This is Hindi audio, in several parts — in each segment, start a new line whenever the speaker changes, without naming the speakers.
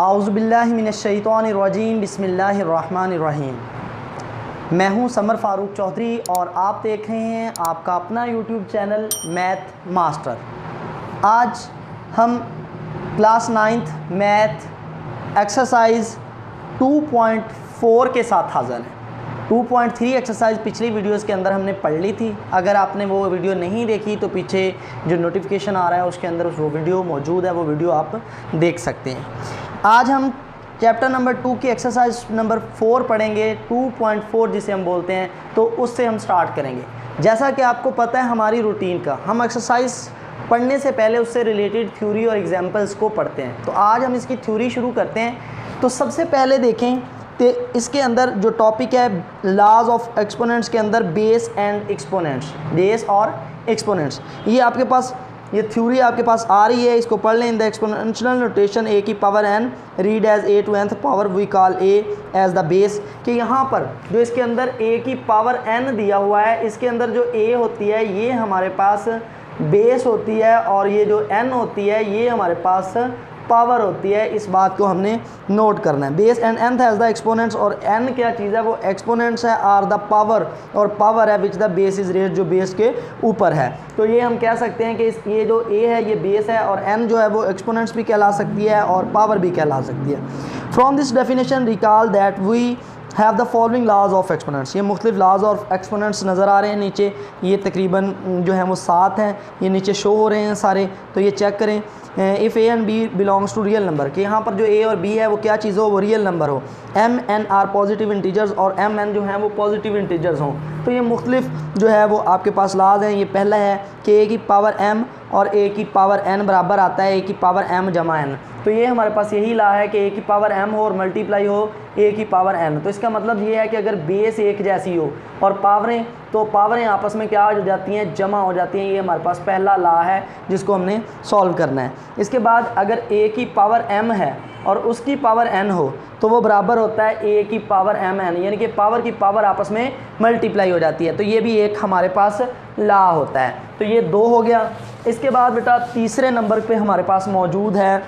आऊज़ुबिल्लाहि मिनश्शैतानिर्रजीम बिस्मिल्लाहिर्रहमानिर्रहीम। मैं हूं समर फ़ारूक चौधरी और आप देख रहे हैं आपका अपना यूट्यूब चैनल मैथ मास्टर। आज हम क्लास 9th मैथ एक्सरसाइज 2.4 के साथ हाज़िर हैं। 2.3 एक्सरसाइज पिछली वीडियोस के अंदर हमने पढ़ ली थी। अगर आपने वो वीडियो नहीं देखी तो पीछे जो नोटिफिकेशन आ रहा है उसके अंदर वो वीडियो मौजूद है, वो वीडियो आप देख सकते हैं। आज हम चैप्टर नंबर 2 की एक्सरसाइज नंबर 4 पढ़ेंगे, 2.4 जिसे हम बोलते हैं, तो उससे हम स्टार्ट करेंगे। जैसा कि आपको पता है हमारी रूटीन का, हम एक्सरसाइज पढ़ने से पहले उससे रिलेटेड थ्योरी और एग्जांपल्स को पढ़ते हैं। तो आज हम इसकी थ्योरी शुरू करते हैं। तो सबसे पहले देखें तो इसके अंदर जो टॉपिक है लॉज ऑफ एक्सपोनेंट्स के अंदर बेस एंड एक्सपोनेंट्स, बेस और एक्सपोनेंट्स, ये आपके पास ये थ्योरी आपके पास आ रही है। इसको पढ़ लें। In the exponential notation A की power n read as a to nth power we call a as the base. कि यहाँ पर जो इसके अंदर a की पावर n दिया हुआ है, इसके अंदर जो a होती है ये हमारे पास बेस होती है और ये जो n होती है ये हमारे पास पावर होती है। इस बात को हमने नोट करना है। Base and nth as the exponents, और n क्या चीज़ है, वो एक्सपोनेंट्स है, आर द पावर, और पावर है which the base is raise, जो बेस के ऊपर है। तो ये हम कह सकते हैं कि ये जो a है ये बेस है और n जो है वो एक्सपोनेंट्स भी कहला सकती है और पावर भी कहला सकती है। From this definition recall that we have the following laws of exponents. ये मुख्तलिफ लॉज ऑफ एक्सपोनेंट्स नज़र आ रहे हैं नीचे, ये तकरीबन जो है वो 7 हैं, ये नीचे शो हो रहे हैं सारे। तो ये चेक करें। If A and B belongs to real number, कि यहाँ पर जो ए और बी है वो क्या चीज़ हो, वो रियल नंबर हो। M N are positive integers, और एम एन जो हैं वो पॉजिटिव इंटीजर्स हों। तो ये मुख्तलिफ जो है वो आपके पास लॉज हैं। ये पहला है कि ए की पावर एम और ए की पावर एन बराबर आता है ए की पावर एम जमा एन। तो ये हमारे पास यही ला है कि ए की पावर एम हो और मल्टीप्लाई हो ए की पावर एन। तो इसका मतलब ये है कि अगर बेस एक जैसी हो और पावरें, तो पावरें आपस में क्या हो जाती हैं, जमा हो जाती हैं। ये हमारे पास पहला ला है जिसको हमने सॉल्व करना है। इसके बाद अगर ए की पावर एम है और उसकी पावर एन हो तो वो बराबर होता है ए की पावर एम एन, यानी कि पावर की पावर आपस में मल्टीप्लाई हो जाती है। तो ये भी एक हमारे पास ला होता है। तो ये 2 हो गया। इसके बाद बेटा तीसरे नंबर पे हमारे पास मौजूद है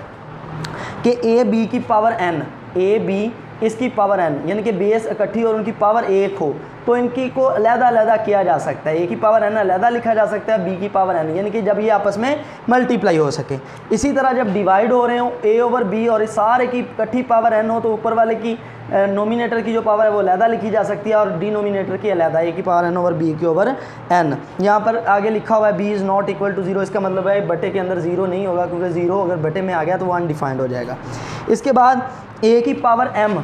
कि ए बी की पावर एन, ए बी इसकी पावर एन, यानी कि बेस इकट्ठी और उनकी पावर 1 हो, तो इनकी को अलग-अलग किया जा सकता है। ए की पावर एन अलग लिखा जा सकता है बी की पावर एन, यानी कि जब ये आपस में मल्टीप्लाई हो सके। इसी तरह जब डिवाइड हो रहे हो ए ओवर बी और इस सारे की इकट्ठी पावर एन हो, तो ऊपर वाले की नोमिनेटर की जो पावर है वो अलग लिखी जा सकती है और डिनोमिनेटर की अलग, ए की पावर एन ओवर बी की ओवर एन। यहाँ पर आगे लिखा हुआ है B is not equal to 0, इसका मतलब है बटे के अंदर 0 नहीं होगा, क्योंकि 0 अगर बटे में आ गया तो वो अनडिफाइंड हो जाएगा। इसके बाद ए की पावर एम,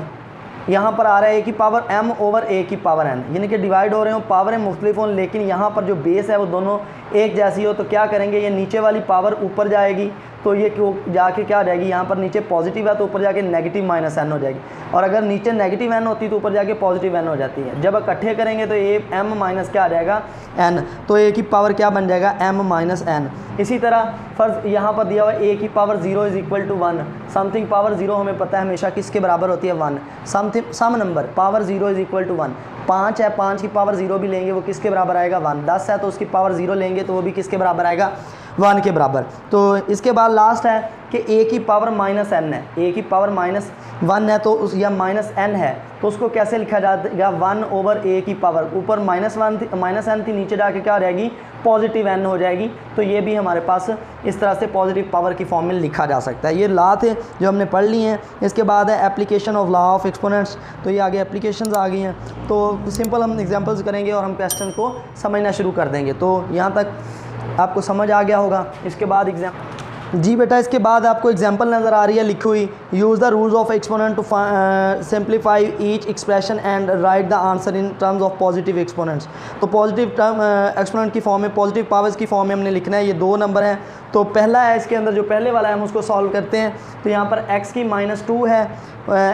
यहाँ पर आ रहा है ए की पावर एम ओवर ए की पावर एन, यानी कि डिवाइड हो रहे हो, पावरें मुख्तलिफ हों, लेकिन यहाँ पर जो बेस है वो दोनों एक जैसी हो। तो क्या करेंगे, ये नीचे वाली पावर ऊपर जाएगी, तो ये क्यों जाके क्या हो जाएगी, यहाँ पर नीचे पॉजिटिव है तो ऊपर जाके नेगेटिव माइनस एन हो जाएगी, और अगर नीचे नेगेटिव एन होती तो ऊपर जाके पॉजिटिव एन हो जाती है। जब इकट्ठे करेंगे तो ए एम माइनस क्या आ जाएगा, एन, तो ए की पावर क्या बन जाएगा, एम माइनस एन। इसी तरह फर्ज यहाँ पर दिया हुआ है ए की power 0 is equal to 1, something power 0 हमें पता है हमेशा किसके बराबर होती है, 1। Something some number power 0 is equal to 1। 5 है, 5 की पावर 0 भी लेंगे वो किसके बराबर आएगा, 1। 10 है तो उसकी पावर 0 लेंगे तो वो भी किसके बराबर आएगा, 1 के बराबर। तो इसके बाद लास्ट है कि ए की पावर माइनस एन है, ए की पावर माइनस 1 है तो उस या माइनस एन है तो उसको कैसे लिखा जाएगा, 1 ओवर ए की पावर, ऊपर -1 थी, माइनस एन थी, नीचे जाके क्या हो जाएगी, पॉजिटिव एन हो जाएगी। तो ये भी हमारे पास इस तरह से पॉजिटिव पावर की फॉर्म में लिखा जा सकता है। ये लॉ थे जो हमने पढ़ ली हैं। इसके बाद है application of law of exponents. तो ये आगे एप्लीकेशंस आ गई हैं, तो सिंपल हम एग्जांपल्स करेंगे और हम क्वेश्चन को समझना शुरू कर देंगे। तो यहाँ तक आपको समझ आ गया होगा। इसके बाद जी बेटा, इसके बाद आपको एग्जांपल नज़र आ रही है लिखी हुई, use the rules of exponent to simplify each expression and write the answer in terms of positive exponents. तो पॉजिटिव टर्म एक्सपोनेंट की फॉर्म में, पॉजिटिव पावर्स की फॉर्म में हमने लिखना है। ये 2 नंबर हैं। तो पहला है इसके अंदर जो पहले वाला है हम उसको सॉल्व करते हैं। तो यहाँ पर x की -2 है,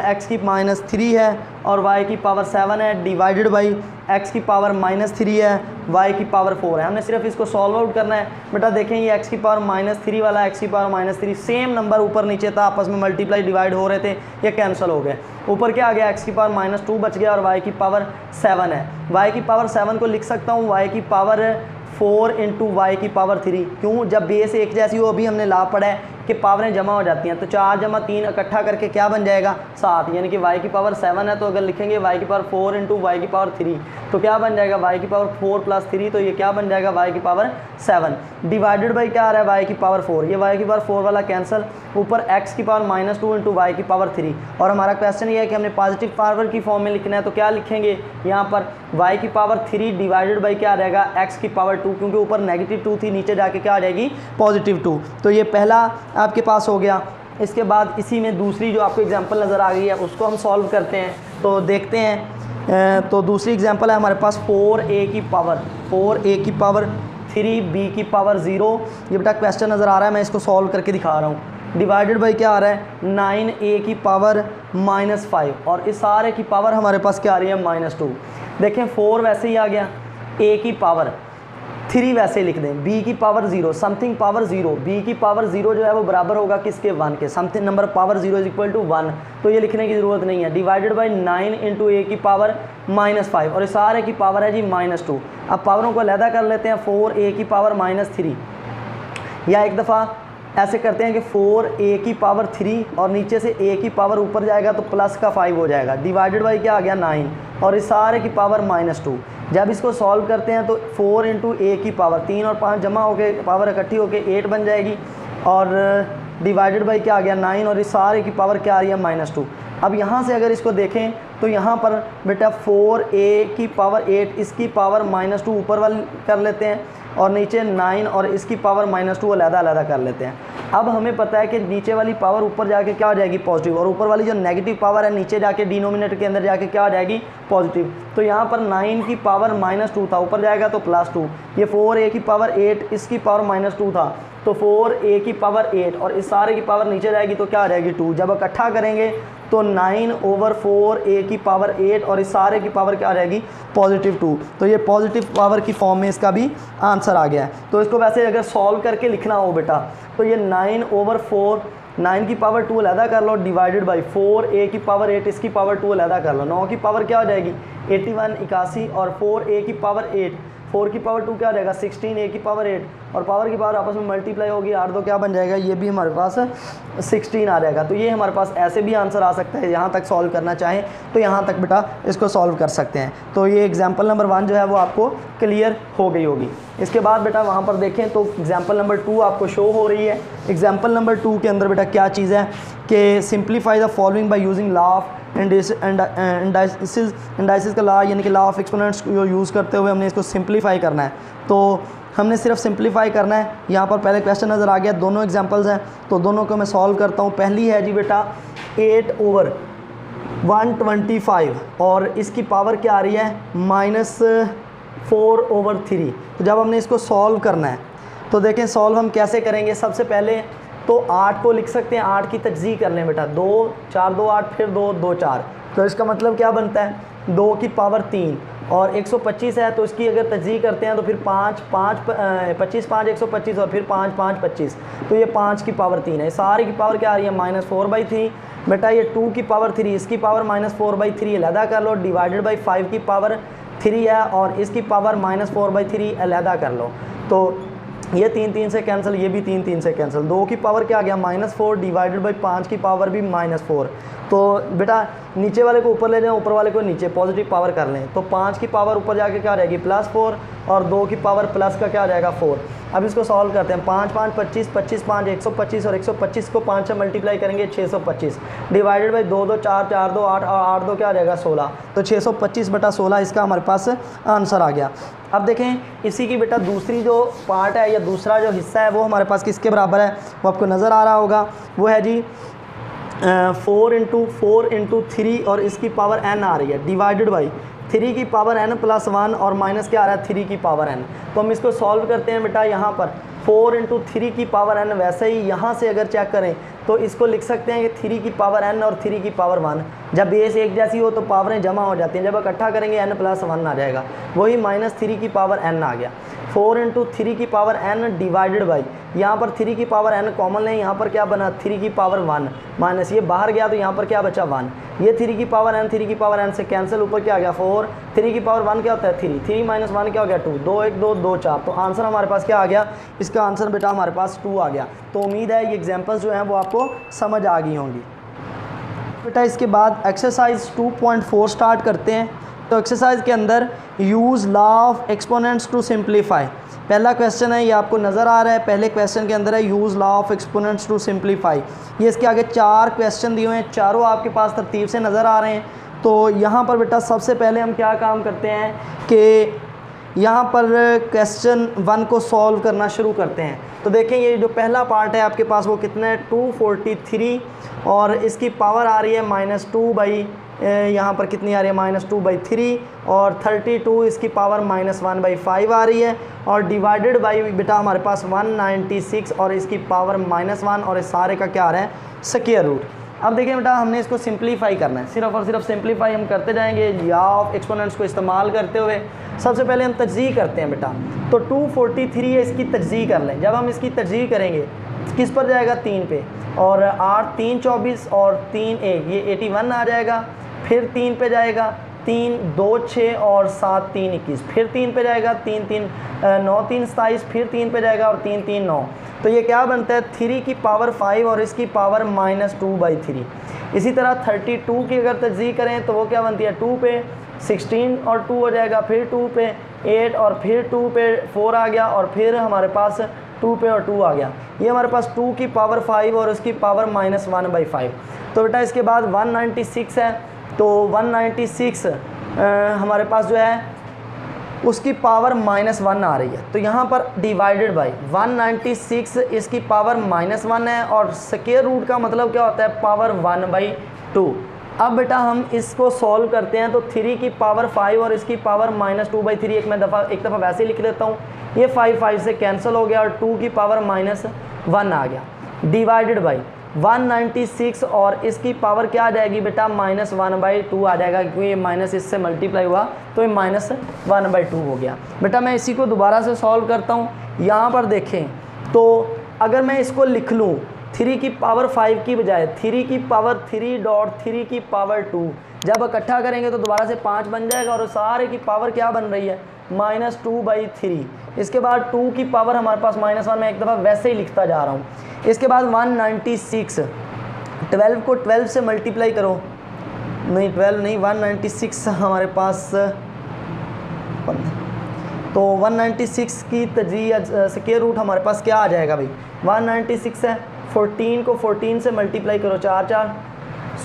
x की -3 है और y की पावर 7 है, डिवाइडेड बाई x की पावर -3 है, y की पावर 4 है। हमने सिर्फ इसको सॉल्व आउट करना है। बेटा देखें ये x की पावर -3 वाला, x की पावर -3 सेम नंबर ऊपर नीचे था, आपस में मल्टीप्लाई डिवाइड हो रहे थे, ये कैंसिल हो गए। ऊपर क्या आ गया, x की पावर -2 बच गया और y की पावर 7 है। y की पावर 7 को लिख सकता हूँ y की पावर 4 इंटू वाई की पावर 3। क्यों, जब बेस एक जैसी हो, अभी हमने ला पढ़ा है कि पावरें जमा हो जाती हैं। तो 4 जमा 3 इकट्ठा करके क्या बन जाएगा 7, यानी कि y की पावर 7 है तो अगर लिखेंगे y की पावर 4 इंटू वाई की पावर 3 तो क्या बन जाएगा y की पावर 4 प्लस 3, तो ये क्या बन जाएगा y की पावर 7 डिवाइडेड बाई क्या आ रहा है y की पावर 4, ये y की पावर 4 वाला कैंसिल, ऊपर x की पावर -2 इंटू वाई की पावर 3। और हमारा क्वेश्चन ये है कि हमने पॉजिटिव पावर की फॉर्म में लिखना है, तो क्या लिखेंगे यहाँ पर y की पावर 3 डिवाइडेड बाई क्या आ जाएगा x की पावर 2, क्योंकि ऊपर -2 थी नीचे जाके क्या आ जाएगी +2। तो ये पहला आपके पास हो गया। इसके बाद इसी में दूसरी जो आपको एग्जांपल नज़र आ गई है उसको हम सॉल्व करते हैं। तो देखते हैं, तो दूसरी एग्जांपल है हमारे पास 4a की पावर 3b की पावर 0। ये बेटा क्वेश्चन नज़र आ रहा है, मैं इसको सॉल्व करके दिखा रहा हूँ। डिवाइडेड बाई क्या आ रहा है 9a की पावर -5 और इस सारे की पावर हमारे पास क्या आ रही है -2। देखें 4 वैसे ही आ गया, a की पावर 3 वैसे ही लिख दें, b की पावर 0 समथिंग पावर 0, b की पावर 0 जो है वो बराबर होगा किसके 1 के, something number power 0 is equal to 1, तो ये लिखने की ज़रूरत नहीं है। डिवाइडेड बाई 9 इंटू a की पावर -5 और इस सारे की पावर है जी -2। अब पावरों को अलहदा कर लेते हैं, 4a की पावर -3, या एक दफ़ा ऐसे करते हैं कि 4a की पावर 3 और नीचे से a की पावर ऊपर जाएगा तो प्लस का 5 हो जाएगा, डिवाइडेड बाई क्या आ गया 9 और इस सारे की पावर -2। जब इसको सॉल्व करते हैं तो 4 इंटू a की पावर 3 और 5 जमा होके पावर इकट्ठी होके 8 बन जाएगी और डिवाइडेड बाई क्या आ गया 9 और इस सारे की पावर क्या आ रही है -2। अब यहाँ से अगर इसको देखें तो यहाँ पर बेटा 4a की पावर 8 इसकी पावर -2 ऊपर वाली कर लेते हैं और नीचे 9 और इसकी पावर -2 अलग-अलग कर लेते हैं। अब हमें पता है कि नीचे वाली पावर ऊपर जाके क्या हो जाएगी पॉजिटिव और ऊपर वाली जो नेगेटिव पावर है नीचे जाके डिनोमिनेटर के अंदर जाके क्या हो जाएगी पॉजिटिव। तो यहाँ पर 9 की पावर -2 था, ऊपर जाएगा तो +2, ये 4a की पावर 8 इसकी पावर -2 था तो 4a की पावर 8 और इस सारे की पावर नीचे जाएगी तो क्या आ जाएगी 2। जब इकट्ठा करेंगे तो 9/4a की पावर 8 और इस सारे की पावर क्या आ जाएगी +2। तो ये पॉजिटिव पावर की फॉर्म में इसका भी आंसर आ गया है। तो इसको वैसे अगर सॉल्व करके लिखना हो बेटा तो ये 9/4, 9 की पावर 2 अलहदा कर लो, डिवाइडेड बाई 4a की पावर 8 इसकी पावर 2 अलहदा कर लो, 9 की पावर क्या हो जाएगी 81 81 और 4a की पावर 8, 4 की पावर 2 क्या हो जाएगा 16, a की पावर 8 और पावर की पावर आपस में मल्टीप्लाई होगी 8 2 क्या बन जाएगा, ये भी हमारे पास 16 आ जाएगा। तो ये हमारे पास ऐसे भी आंसर आ सकता है, यहाँ तक सॉल्व करना चाहें तो यहाँ तक बेटा इसको सॉल्व कर सकते हैं। तो ये एग्जाम्पल नंबर 1 जो है वो आपको क्लियर हो गई होगी। इसके बाद बेटा वहाँ पर देखें तो एग्जाम्पल नंबर 2 आपको शो हो रही है। एग्जाम्पल नंबर 2 के अंदर बेटा क्या चीज़ है कि simplify the following by using law of indices का लॉ, यानी कि लॉ ऑफ एक्सपोनेंट्स को यूज़ करते हुए हमने इसको सिंप्लीफाई करना है। तो हमने सिर्फ सिंप्लीफाई करना है। यहाँ पर पहले क्वेश्चन नज़र आ गया, दोनों एग्जांपल्स हैं तो दोनों को मैं सॉल्व करता हूँ। पहली है जी बेटा 8/125 और इसकी पावर क्या आ रही है -4/3। तो जब हमने इसको सॉल्व करना है तो देखें सॉल्व हम कैसे करेंगे। सबसे पहले तो 8 को लिख सकते हैं, 8 की तजज़ीह कर लें बेटा, 2 4 2 8 फिर 2 2 4, तो इसका मतलब क्या बनता है 2 की पावर 3 और 125 है तो इसकी अगर तजज़ीह करते हैं तो फिर 5 5 25 5 125 और फिर 5 5 25, तो ये 5 की पावर 3 है। सारी की पावर क्या आ रही है -4/3 बेटा। ये 2 की पावर 3 इसकी पावर -4/3 अलहदा कर लो, डिवाइडेड बाई 5 की पावर 3 है और इसकी पावर -4/3 अलहदा कर लो। तो ये 3 3 से कैंसिल, ये भी 3 3 से कैंसिल। 2 की पावर क्या आ गया -4 डिवाइडेड बाई 5 की पावर भी -4। तो बेटा नीचे वाले को ऊपर ले जाएं, ऊपर वाले को नीचे, पॉजिटिव पावर कर लें। तो 5 की पावर ऊपर जाके क्या रहेगी +4 और 2 की पावर प्लस का क्या आ जाएगा 4। अब इसको सॉल्व करते हैं। 5 5 25 25 5 125 और 125 को 5 से मल्टीप्लाई करेंगे 625 डिवाइडेड बाई 2 2 4 4 2 8 8 2 क्या आ जाएगा 16। तो 625/16 इसका हमारे पास आंसर आ गया। अब देखें इसी की बेटा दूसरी जो पार्ट है या दूसरा जो हिस्सा है वो हमारे पास किसके बराबर है, वो आपको नज़र आ रहा होगा। वो है जी 4 इंटू 3 और इसकी पावर n आ रही है, डिवाइडेड बाई 3 की पावर n+1 और माइनस क्या आ रहा है 3 की पावर n। तो हम इसको सॉल्व करते हैं बेटा। यहाँ पर 4 इंटू 3 की पावर n, वैसे ही यहाँ से अगर चेक करें तो इसको लिख सकते हैं कि 3 की पावर n और 3 की पावर 1। जब बेस एक जैसी हो तो पावरें जमा हो जाती हैं, जब इकट्ठा करेंगे n+1 आ जाएगा, वही -3 की पावर n आ गया। 4 इंटू 3 की पावर n डिवाइडेड बाई, यहाँ पर 3 की पावर n कॉमन है, यहाँ पर क्या बना 3 की पावर 1 माइनस ये बाहर गया तो यहाँ पर क्या बचा 1, ये 3 की पावर n 3 की पावर n से कैंसिल, ऊपर क्या आ गया 4, 3 की पावर 1 क्या होता है 3, 3 माइनस 1 क्या हो गया 2, 2 1 2 2 4, तो आंसर हमारे पास क्या आ गया, इसका आंसर बेटा हमारे पास 2 आ गया। तो उम्मीद है ये एग्जाम्पल्स जो हैं वो आपको समझ आ गई होंगी। बेटा इसके बाद एक्सरसाइज 2.4 स्टार्ट करते हैं। तो एक्सरसाइज के अंदर use law of exponents to simplify, पहला क्वेश्चन है, ये आपको नज़र आ रहा है, पहले क्वेश्चन के अंदर है use law of exponents to simplify. ये इसके आगे 4 क्वेश्चन दिए हुए हैं, चारों आपके पास तरतीब से नज़र आ रहे हैं। तो यहाँ पर बेटा सबसे पहले हम क्या काम करते हैं कि यहाँ पर क्वेश्चन 1 को सॉल्व करना शुरू करते हैं। तो देखें ये जो पहला पार्ट है आपके पास वो कितना है 243 और इसकी पावर आ रही है -2 बाई यहाँ पर कितनी आ रही है -2/3 और 32 इसकी पावर -1/5 आ रही है और डिवाइडेड बाई बेटा हमारे पास 196 और इसकी पावर -1 और इस सारे का क्या आ रहा है स्क्वायर रूट। अब देखिए बेटा हमने इसको सिंप्लीफाई करना है, सिर्फ और सिर्फ सिंप्लीफाई हम करते जाएंगे लॉ ऑफ एक्सपोनेंट्स को इस्तेमाल करते हुए। सबसे पहले हम तजज़ीह करते हैं बेटा, तो 243 है इसकी तजज़ीह कर लें। जब हम इसकी तजज़ीह करेंगे किस पर जाएगा 3 पे और 8 3 24 और 3 1 ये 81 आ जाएगा, फिर 3 पे जाएगा 3 2 6 और 7 3 21, फिर 3 पे जाएगा 3 3 9 3 27, फिर 3 पे जाएगा और 3 3 9। तो ये क्या बनता है 3 की पावर 5 और इसकी पावर -2/3। इसी तरह 32 की अगर तजज़ीह करें तो वो क्या बनती है 2 पे 16 और 2 हो जाएगा, फिर 2 पे 8 और फिर 2 पे 4 आ गया और फिर हमारे पास 2 पे और 2 आ गया। ये हमारे पास 2 की पावर 5 और उसकी पावर -1/5। तो बेटा इसके बाद 196 है, तो 196 हमारे पास जो है उसकी पावर -1 आ रही है। तो यहाँ पर डिवाइडेड बाई 196 इसकी पावर -1 है और स्क्वायर रूट का मतलब क्या होता है पावर 1/2। अब बेटा हम इसको सॉल्व करते हैं, तो 3 की पावर 5 और इसकी पावर -2/3 एक दफ़ा वैसे ही लिख लेता हूँ, ये 5 से कैंसिल हो गया और 2 की पावर -1 आ गया, डिवाइडेड बाई 196 और इसकी पावर क्या आ जाएगी बेटा -1/2 आ जाएगा, क्योंकि ये माइनस इससे मल्टीप्लाई हुआ तो ये -1/2 हो गया। बेटा मैं इसी को दोबारा से सॉल्व करता हूँ। यहाँ पर देखें तो अगर मैं इसको लिख लूँ 3 की पावर 5 की बजाय 3 की पावर 3.3 की पावर 2, जब इकट्ठा करेंगे तो दोबारा से 5 बन जाएगा और सारे की पावर क्या बन रही है -2/3। इसके बाद 2 की पावर हमारे पास -1, मैं एक दफ़ा वैसे ही लिखता जा रहा हूँ। इसके बाद 196, 12 को 12 से मल्टीप्लाई करो, नहीं 12 नहीं 196 हमारे पास, तो 196 की तजज़ीह स्क्वायर रूट हमारे पास क्या आ जाएगा भाई 196 है, 14 को 14 से मल्टीप्लाई करो 4 4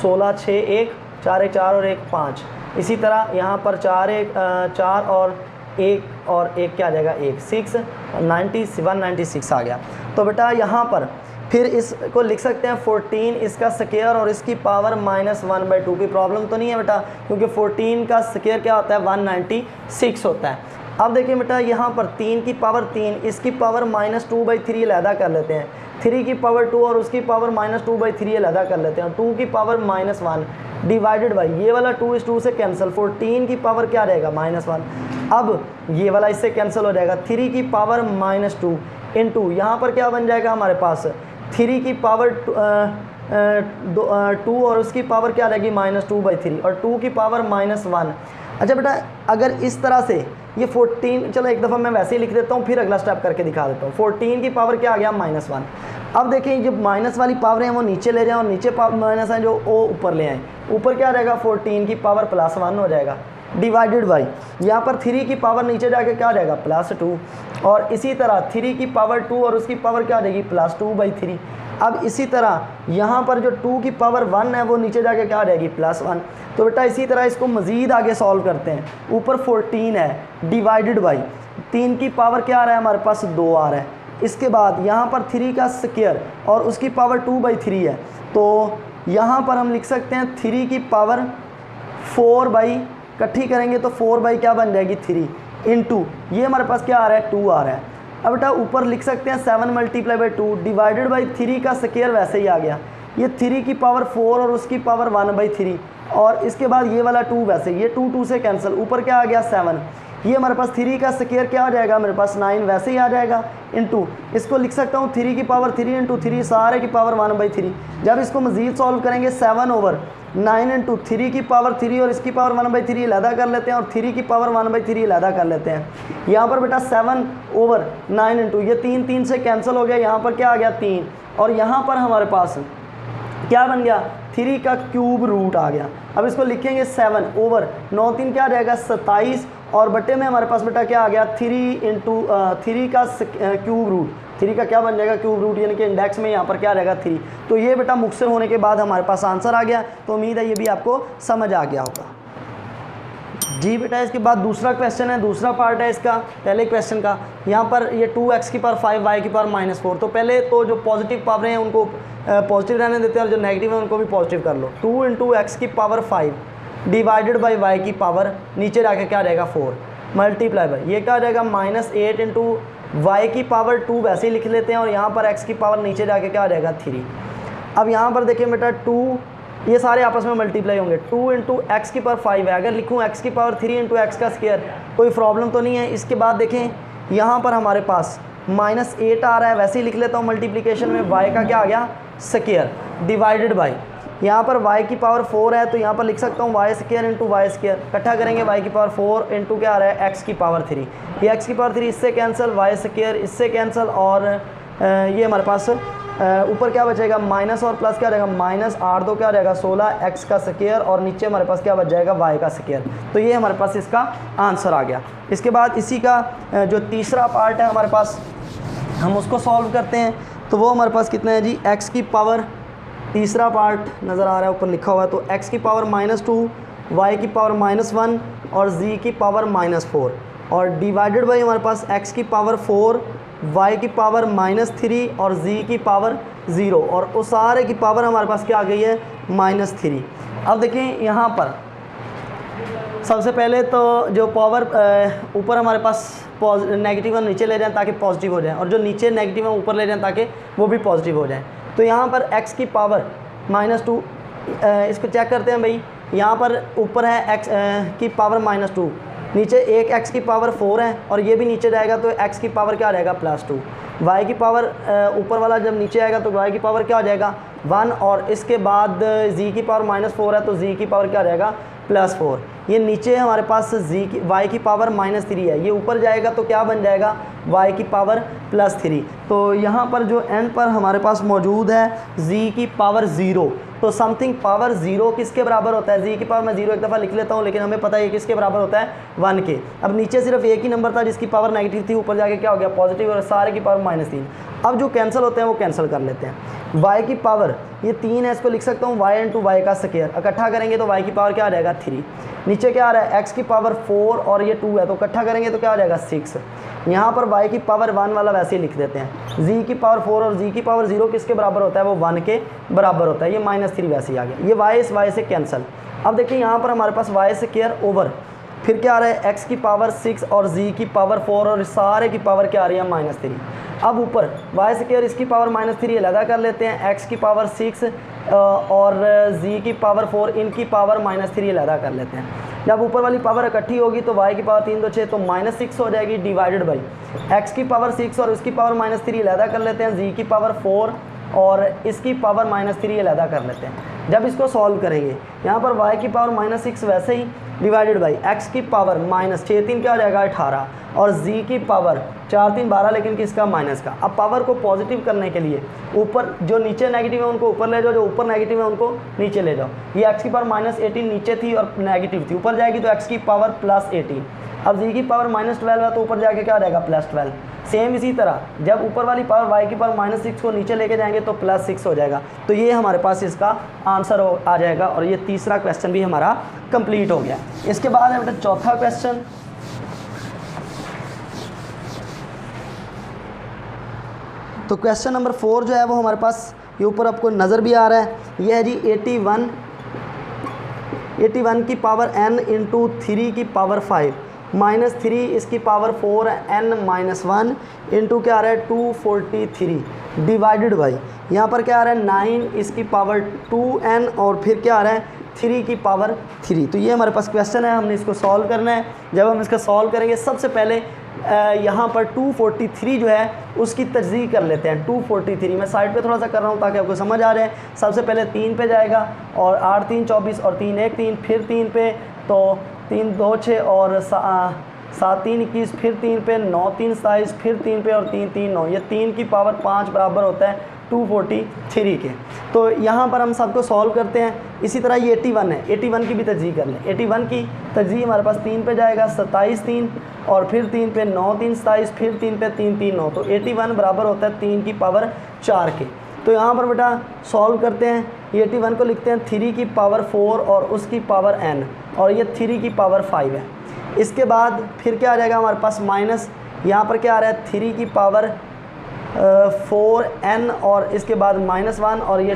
16 6 1 4 1 4 और 1 5, इसी तरह यहाँ पर 4 1 4 और 1 क्या आ जाएगा 1 6 196 आ गया। तो बेटा यहाँ पर फिर इसको लिख सकते हैं 14 इसका स्क्वायर और इसकी पावर -1/2 की प्रॉब्लम तो नहीं है बेटा, क्योंकि 14 का स्क्वायर क्या होता है 196 होता है। अब देखिए बेटा यहाँ पर 3 की पावर 3 इसकी पावर -2/3 अलहदा कर लेते हैं, 3 की पावर 2 और उसकी पावर -2/3 अलहदा कर लेते हैं, 2 की पावर -1 डिवाइडेड बाई ये वाला 2 इस 2 से कैंसिल, 14 की पावर क्या रहेगा -1, अब ये वाला इससे कैंसिल हो जाएगा, 3 की पावर -2 इंटू यहाँ पर क्या बन जाएगा हमारे पास 3 की पावर 2 और उसकी पावर क्या रहेगी -2/3 और 2 की पावर -1। अच्छा बेटा अगर इस तरह से ये 14, चलो एक दफ़ा मैं वैसे ही लिख देता हूँ फिर अगला स्टेप करके दिखा देता हूँ। 14 की पावर क्या आ गया -1। अब देखें जब माइनस वाली पावर हैं वो नीचे ले जाएं और नीचे माइनस हैं जो वो ऊपर ले आएँ, ऊपर क्या रहेगा 14 की पावर +1 हो जाएगा, डिवाइडेड बाई यहाँ पर 3 की पावर नीचे जाके क्या रहेगा +2 और इसी तरह 3 की पावर 2 और उसकी पावर क्या आ जाएगी +2/3। अब इसी तरह यहाँ पर जो 2 की पावर 1 है वो नीचे जाके क्या आ जाएगी +1। तो बेटा इसी तरह इसको मज़ीद आगे सॉल्व करते हैं, ऊपर 14 है डिवाइडेड बाई 3 की पावर क्या आ रहा है हमारे पास 2 आ रहा है, इसके बाद यहाँ पर 3 का स्क्वायर और उसकी पावर 2/3 है, तो यहाँ पर हम लिख सकते हैं 3 की पावर 4 इकट्ठी करेंगे तो 4 क्या बन जाएगी 3 इंटू ये हमारे पास क्या आ रहा है 2 आ रहा है। अब बेटा ऊपर लिख सकते हैं 7 × 2 डिवाइडेड बाई 3 का स्क्वायर वैसे ही आ गया, ये 3 की पावर 4 और उसकी पावर 1/3 और इसके बाद ये वाला 2 वैसे, ये 2 से कैंसिल, ऊपर क्या आ गया 7, ये हमारे पास 3 का स्क्वायर क्या आ जाएगा, मेरे पास 9 वैसे ही आ जाएगा, इंटू इसको लिख सकता हूँ 3 की पावर 3 इंटू 3 सारे की पावर 1/3। जब इसको मज़ीद सॉल्व करेंगे 7/9 इंटू 3 की पावर 3 और इसकी पावर 1/3 अलहदा कर लेते हैं और 3 की पावर 1/3 अलहदा कर लेते हैं। यहाँ पर बेटा 7/9 इंटू ये 3 से कैंसिल हो गया, यहाँ पर क्या आ गया 3 और यहाँ पर हमारे पास क्या बन गया 3 का क्यूब रूट आ गया। अब इसको लिखेंगे 7/9 3 क्या आ जाएगा 27 और बटे में हमारे पास बेटा क्या आ गया 3 इंटू 3 का क्यूब रूट, 3 का क्या बन जाएगा क्यूब रूट, यानी कि इंडेक्स में यहाँ पर क्या रहेगा 3। तो ये बेटा मुक्सर होने के बाद हमारे पास आंसर आ गया। तो उम्मीद है ये भी आपको समझ आ गया होगा। जी बेटा इसके बाद दूसरा क्वेश्चन है, दूसरा पार्ट है इसका पहले क्वेश्चन का। यहाँ पर ये 2x की पावर 5 y की पावर -4। तो पहले तो जो पॉजिटिव पावर हैं उनको पॉजिटिव रहने देते हैं और जो नेगेटिव है उनको भी पॉजिटिव कर लो। 2 इंटू एक्स की पावर 5 डिवाइडेड बाई वाई की पावर नीचे जाके क्या रहेगा 4 मल्टीप्लाई बाई ये क्या आ जाएगा -8 इंटू वाई की पावर 2 वैसे ही लिख लेते हैं और यहाँ पर x की पावर नीचे जाके क्या आ जाएगा 3। अब यहाँ पर देखिए बेटा 2 ये सारे आपस में मल्टीप्लाई होंगे। 2 इंटू एक्स की पावर 5 है, अगर लिखूँ x की पावर 3 इंटू एक्स का स्क्वायर कोई प्रॉब्लम तो नहीं है। इसके बाद देखें यहाँ पर हमारे पास -8 आ रहा है, वैसे ही लिख लेता हूँ मल्टीप्लिकेशन में y का क्या आ गया स्क्वायर डिवाइडेड बाई यहाँ पर y की पावर 4 है तो यहाँ पर लिख सकता हूँ y square into y square, इकट्ठा करेंगे y की पावर 4 इंटू क्या आ रहा है x की पावर 3। ये x की पावर 3 इससे कैंसिल, y स्क्वायर इससे कैंसिल और ये हमारे पास ऊपर क्या बचेगा माइनस और प्लस क्या रहेगा -8 2 क्या रहेगा 16 x का स्क्वायर और नीचे हमारे पास क्या बच जाएगा y का स्क्वायर। तो ये हमारे पास इसका आंसर आ गया। इसके बाद इसी का जो तीसरा पार्ट है हमारे पास हम उसको सॉल्व करते हैं। तो वो हमारे पास कितना है जी x की पावर तीसरा पार्ट नज़र आ रहा है ऊपर लिखा हुआ है। तो x की पावर -2 y की पावर -1 और z की पावर -4 और डिवाइडेड बाई हमारे पास x की पावर 4 y की पावर -3 और z की पावर 0 और उस सारे की पावर हमारे पास क्या आ गई है -3। अब देखें यहाँ पर सबसे पहले तो जो पावर ऊपर हमारे पास नेगेटिव वन नीचे ले जाएं ताकि पॉजिटिव हो जाए और जो नीचे नेगेटिव है ऊपर ले जाएं ताकि वो भी पॉजिटिव हो जाए। तो यहाँ पर x की पावर -2 इसको चेक करते हैं भाई। यहाँ पर ऊपर है x की पावर -2, नीचे एक x की पावर 4 है और ये भी नीचे जाएगा तो x की पावर क्या रहेगा +2। y की पावर ऊपर वाला जब नीचे आएगा तो y की पावर क्या हो जाएगा 1 और इसके बाद z की पावर -4 है तो z की पावर क्या रहेगा +4। ये नीचे हमारे पास y की पावर -3 है, ये ऊपर जाएगा तो क्या बन जाएगा y की पावर +3। तो यहाँ पर जो एंड पर हमारे पास मौजूद है z की पावर 0। तो समथिंग पावर 0 किसके बराबर होता है, z की पावर मैं 0 एक दफ़ा लिख लेता हूँ लेकिन हमें पता है किसके बराबर होता है 1 के। अब नीचे सिर्फ एक ही नंबर था जिसकी पावर नेगेटिव थी, ऊपर जाके क्या हो गया पॉजिटिव और सारे की पावर -3। अब जो कैंसिल होते हैं वो कैंसिल कर लेते हैं। y की पावर ये 3 है, इसको लिख सकता हूँ y इंटू वाई का स्क्वायर, इकट्ठा करेंगे तो y की पावर क्या आ जाएगा 3। नीचे क्या आ रहा है x की पावर 4 और ये 2 है तो इकट्ठा करेंगे तो क्या आ जाएगा 6। यहाँ पर y की पावर 1 वाला वैसे ही लिख देते हैं। z की पावर 4 और z की पावर 0 किसके बराबर होता है वो 1 के बराबर होता है। ये -3 वैसे ही आ गया, ये y इस y से कैंसिल। अब देखिए यहाँ पर हमारे पास y स्क्वायर ओवर फिर क्या आ रहा है x की पावर 6 और z की पावर 4 और सारे की पावर क्या आ रही है -3। अब ऊपर y स्क्वायर इसकी पावर -3 अलग कर लेते हैं, x की पावर 6 और z की पावर 4 इनकी पावर -3 अलग कर लेते हैं। जब ऊपर वाली पावर इकट्ठी होगी तो y की पावर 3 2 6 तो -6 हो जाएगी डिवाइडेड बाई x की पावर 6 और इसकी पावर -3 अलग कर लेते हैं, z की पावर 4 और इसकी पावर -3 अलग कर लेते हैं। जब इसको सॉल्व करेंगे यहाँ पर y की पावर -6 वैसे ही डिवाइडेड बाई x की पावर -6 3 क्या हो जाएगा 18 और z की पावर 4 3 12 लेकिन किसका माइनस का। अब पावर को पॉजिटिव करने के लिए ऊपर जो नीचे नेगेटिव है उनको ऊपर ले जाओ, जो ऊपर नेगेटिव है उनको नीचे ले जाओ। ये x की पावर -18 नीचे थी और नेगेटिव थी, ऊपर जाएगी तो x की पावर +18। अब z की पावर -12 है तो ऊपर जाके क्या रहेगा +12। सेम इसी तरह जब ऊपर वाली पावर y की पावर -6 को नीचे लेके जाएंगे तो +6 हो जाएगा। तो ये हमारे पास इसका आंसर आ जाएगा और ये तीसरा क्वेश्चन भी हमारा कंप्लीट हो गया। इसके बाद है बेटा चौथा क्वेश्चन। तो क्वेश्चन नंबर 4 जो है वो हमारे पास ये ऊपर आपको नज़र भी आ रहा है, ये है जी 81 की पावर n इंटू 3 की पावर 5 -3 इसकी पावर 4 n -1 इंटू क्या आ रहा है 243 डिवाइडेड बाई यहाँ पर क्या आ रहा है 9 इसकी पावर 2n और फिर क्या आ रहा है 3 की पावर 3। तो ये हमारे पास क्वेश्चन है, हमने इसको सॉल्व करना है। जब हम इसका सॉल्व करेंगे सबसे पहले यहाँ पर 243 जो है उसकी तजज़ीह कर लेते हैं। 243 मैं साइड पे थोड़ा सा कर रहा हूँ ताकि आपको समझ आ जाए। सबसे पहले 3 पे जाएगा और 8 3 24 और 3 1 3, फिर 3 पे तो 3 2 6 और 7 3 21, फिर 3 पे 9 3 27, फिर 3 पे और 3 3 9। ये 3 की पावर 5 बराबर होता है 243 के। तो यहाँ पर हम सबको सॉल्व करते हैं। इसी तरह ये 81 है, 81 की भी तजज़ीह कर लें। 81 की तजज़ीह हमारे पास 3 पे जाएगा 27 3 और फिर 3 पे 9 3 27, फिर 3 पे 3 3 9। तो 81 बराबर होता है 3 की पावर 4 के। तो यहाँ पर बेटा सॉल्व करते हैं। ये 81 को लिखते हैं 3 की पावर 4 और उसकी पावर n, और ये 3 की पावर 5 है। इसके बाद फिर क्या आ जाएगा हमारे पास माइनस, यहाँ पर क्या आ रहा है 3 की पावर 4n और इसके बाद -1, और ये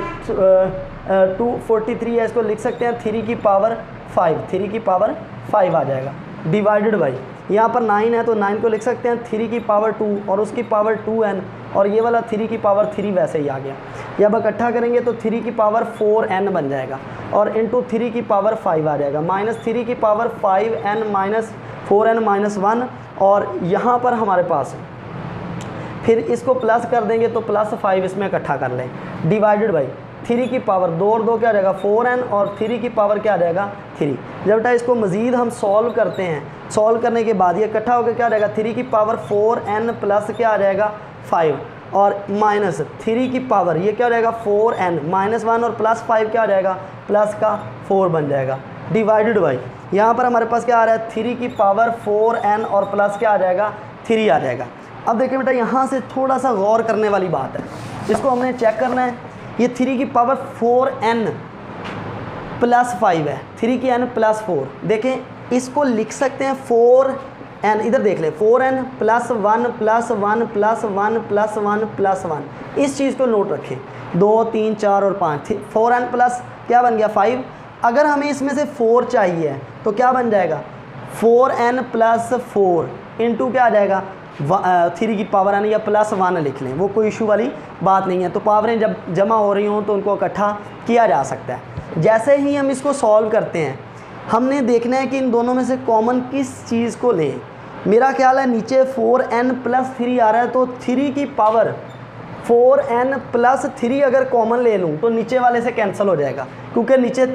243 है, इसको लिख सकते हैं 3 की पावर 5, 3 की पावर 5 आ जाएगा डिवाइडेड बाई, यहाँ पर 9 है तो 9 को लिख सकते हैं 3 की पावर 2 और उसकी पावर 2n, और ये वाला 3 की पावर 3 वैसे ही आ गया। ये अब इकट्ठा करेंगे तो 3 की पावर 4n बन जाएगा और इंटू 3 की पावर 5 आ जाएगा, -3 की power 5n minus 4n minus 1, और यहाँ पर हमारे पास फिर इसको प्लस कर देंगे तो +5 इसमें इकट्ठा कर लें डिवाइडेड बाई 3 की पावर 2 और 2 क्या आ जाएगा 4n और 3 की पावर क्या आ जाएगा 3। जब बेटा इसको मज़ीद हम सॉल्व करते हैं, सॉल्व करने के बाद ये इकट्ठा होकर क्या आ जाएगा 3 की पावर 4n प्लस क्या आ जाएगा 5 और माइनस 3 की पावर ये क्या हो जाएगा 4n -1 और +5 क्या आ जाएगा प्लस का 4 बन जाएगा डिवाइडेड बाई, यहाँ पर हमारे पास क्या आ रहा है 3 की पावर 4n और प्लस क्या आ जाएगा 3 आ जाएगा। अब देखिए बेटा यहाँ से थोड़ा सा गौर करने वाली बात है, इसको हमने चेक करना है। ये 3 की पावर 4n प्लस 5 है, 3 की n प्लस 4, देखें इसको लिख सकते हैं 4n, इधर देख लें 4n plus 1 plus 1 plus 1 plus 1 plus 1, इस चीज़ को नोट रखें 2 3 4 और 5, 4n प्लस क्या बन गया 5। अगर हमें इसमें से 4 चाहिए तो क्या बन जाएगा 4n प्लस 4 इंटू क्या आ जाएगा 3 की पावर n या +1 लिख लें, वो कोई इशू वाली बात नहीं है। तो पावरें जब जमा हो रही हों तो उनको इकट्ठा किया जा सकता है। जैसे ही हम इसको सॉल्व करते हैं हमने देखना है कि इन दोनों में से कॉमन किस चीज़ को लें। मेरा ख्याल है नीचे 4n प्लस 3 आ रहा है तो 3 की पावर 4n प्लस 3 अगर कॉमन ले लूँ तो नीचे वाले से कैंसिल हो जाएगा, क्योंकि नीचे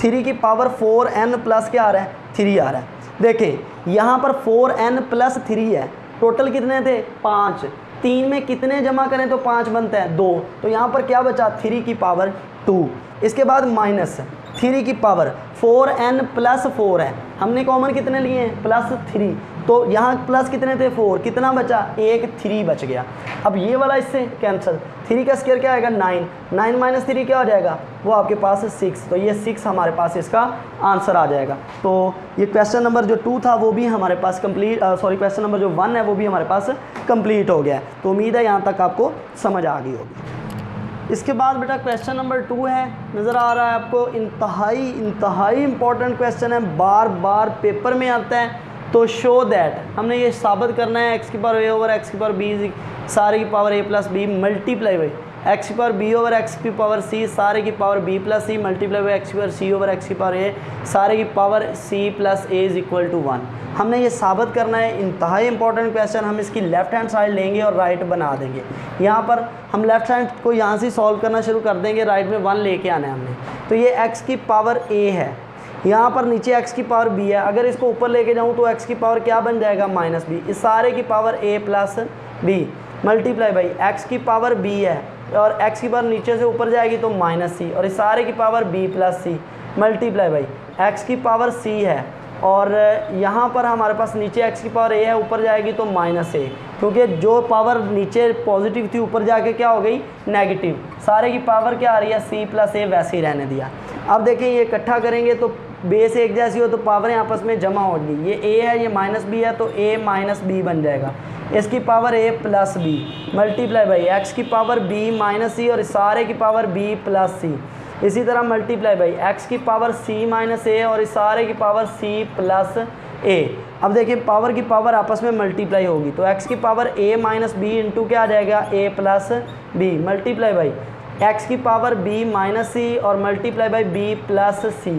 3 की पावर 4n प्लस क्या आ रहा है 3 आ रहा है। देखें यहाँ पर 4n प्लस 3 है, टोटल कितने थे 5, 3 में कितने जमा करें तो 5 बनता है 2, तो यहाँ पर क्या बचा 3 की पावर 2। इसके बाद माइनस 3 की पावर 4n प्लस 4 है, हमने कॉमन कितने लिए हैं +3, तो यहाँ प्लस कितने थे 4, कितना बचा 1 3 बच गया। अब ये वाला इससे कैंसिल, 3 का स्क्वायर क्या आएगा 9 माइनस 3 क्या हो जाएगा वो आपके पास 6, तो ये 6 हमारे पास इसका आंसर आ जाएगा। तो ये क्वेश्चन नंबर जो 2 था वो भी हमारे पास कंप्लीट, क्वेश्चन नंबर जो 1 है वो भी हमारे पास कंप्लीट हो गया है। तो उम्मीद है यहाँ तक आपको समझ आ गई होगी। इसके बाद बेटा क्वेश्चन नंबर 2 है, नज़र आ रहा है आपको, इंतहाई इंपॉर्टेंट क्वेश्चन है, बार बार पेपर में आता है। तो शो दैट, हमने ये साबित करना है x की पावर a ओवर x की पावर b सारे की power a plus B multiply by x की पावर b ओवर x की पावर c सारे की power b plus C multiply by x की पावर c ओवर x की पावर a सारे की power c plus a is equal to 1। हमने ये साबित करना है, इंतहाई इंपॉर्टेंट क्वेश्चन। हम इसकी लेफ्ट हैंड साइड लेंगे और राइट बना देंगे। यहाँ पर हम लेफ्ट हैंड को यहाँ से सॉल्व करना शुरू कर देंगे, राइट में 1 लेके आना है हमने। तो ये x की पावर a है, यहाँ पर नीचे x की पावर b है, अगर इसको ऊपर लेके जाऊँ तो x की पावर क्या बन जाएगा -b, इस सारे की power a plus b multiply by x की पावर b है और x की पावर नीचे से ऊपर जाएगी तो -c और इस सारे की power b plus c multiply by x की पावर c है और यहाँ पर हमारे पास नीचे x की पावर a है, ऊपर जाएगी तो -a, क्योंकि जो पावर नीचे पॉजिटिव थी ऊपर जाके क्या हो गई नेगेटिव, सारे की पावर क्या आ रही है c प्लस a वैसे ही रहने दिया। अब देखें ये इकट्ठा करेंगे तो बेस एक जैसी हो तो पावरें आपस में जमा होगी, ये a है ये -b है तो a माइनस b बन जाएगा, इसकी power a plus b multiply by x की पावर b माइनस c और सारे की पावर b प्लस c, इसी तरह मल्टीप्लाई बाई x की पावर c माइनस a और इस सारे की पावर c प्लस a। अब देखिए पावर की पावर आपस में मल्टीप्लाई होगी तो x की power a minus b into क्या आ जाएगा a plus b multiply by x की पावर बी माइनस सी और multiply by b plus c.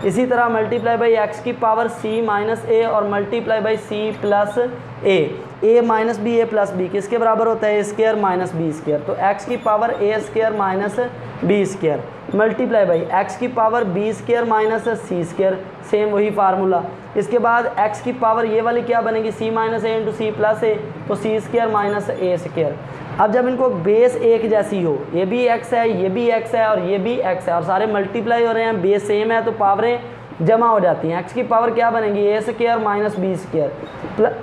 इसी तरह मल्टीप्लाई बाई एक्स की पावर सी माइनस ए और multiply by c plus a minus b a plus b किसके बराबर होता है, a square minus b square. तो एक्स की power a square minus b square multiply by x की power B square minus c square, same वही फार्मूला। इसके बाद एक्स की पावर ये वाली क्या बनेगी, सी माइनस ए इंटू सी प्लस ए, तो सी स्क्वायर माइनस ए स्क्वायर। अब जब इनको बेस एक जैसी हो, ये भी एक्स है, ये भी एक्स है और ये भी एक्स है और सारे मल्टीप्लाई हो रहे हैं, बेस सेम है, तो पावरें जमा हो जाती हैं। एक्स की पावर क्या बनेगी, a square minus b square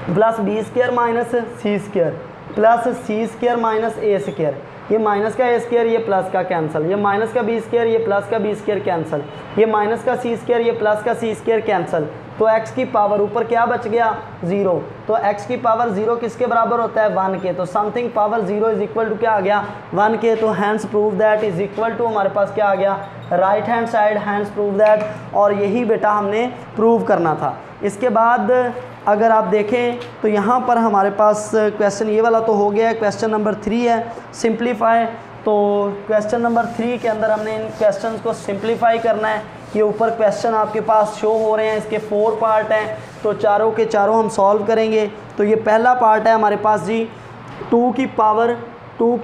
plus b square minus c square plus c square minus a square. ये माइनस का ए स्क्वायर, ये प्लस का कैंसिल, ये माइनस का बी स्क्वायर, ये प्लस का बी स्क्वायर कैंसिल, ये माइनस का सी स्क्वायर, ये प्लस का सी स्क्वायर कैंसिल। तो x की पावर ऊपर क्या बच गया, 0। तो x की पावर 0 किसके बराबर होता है, 1 के। तो something power 0 is equal to क्या आ गया, 1 के। तो hence prove that is equal to हमारे पास क्या आ गया, right hand side, hence prove that. और यही बेटा हमने प्रूव करना था। इसके बाद अगर आप देखें तो यहाँ पर हमारे पास क्वेश्चन ये वाला तो हो गया है, क्वेश्चन नंबर 3 है सिंप्लीफाई। तो क्वेश्चन नंबर 3 के अंदर हमने इन क्वेश्चन को सिंप्लीफाई करना है। ये ऊपर क्वेश्चन आपके पास शो हो रहे हैं, इसके 4 पार्ट हैं, तो चारों के चारों हम सॉल्व करेंगे। तो ये पहला पार्ट है हमारे पास जी, 2 की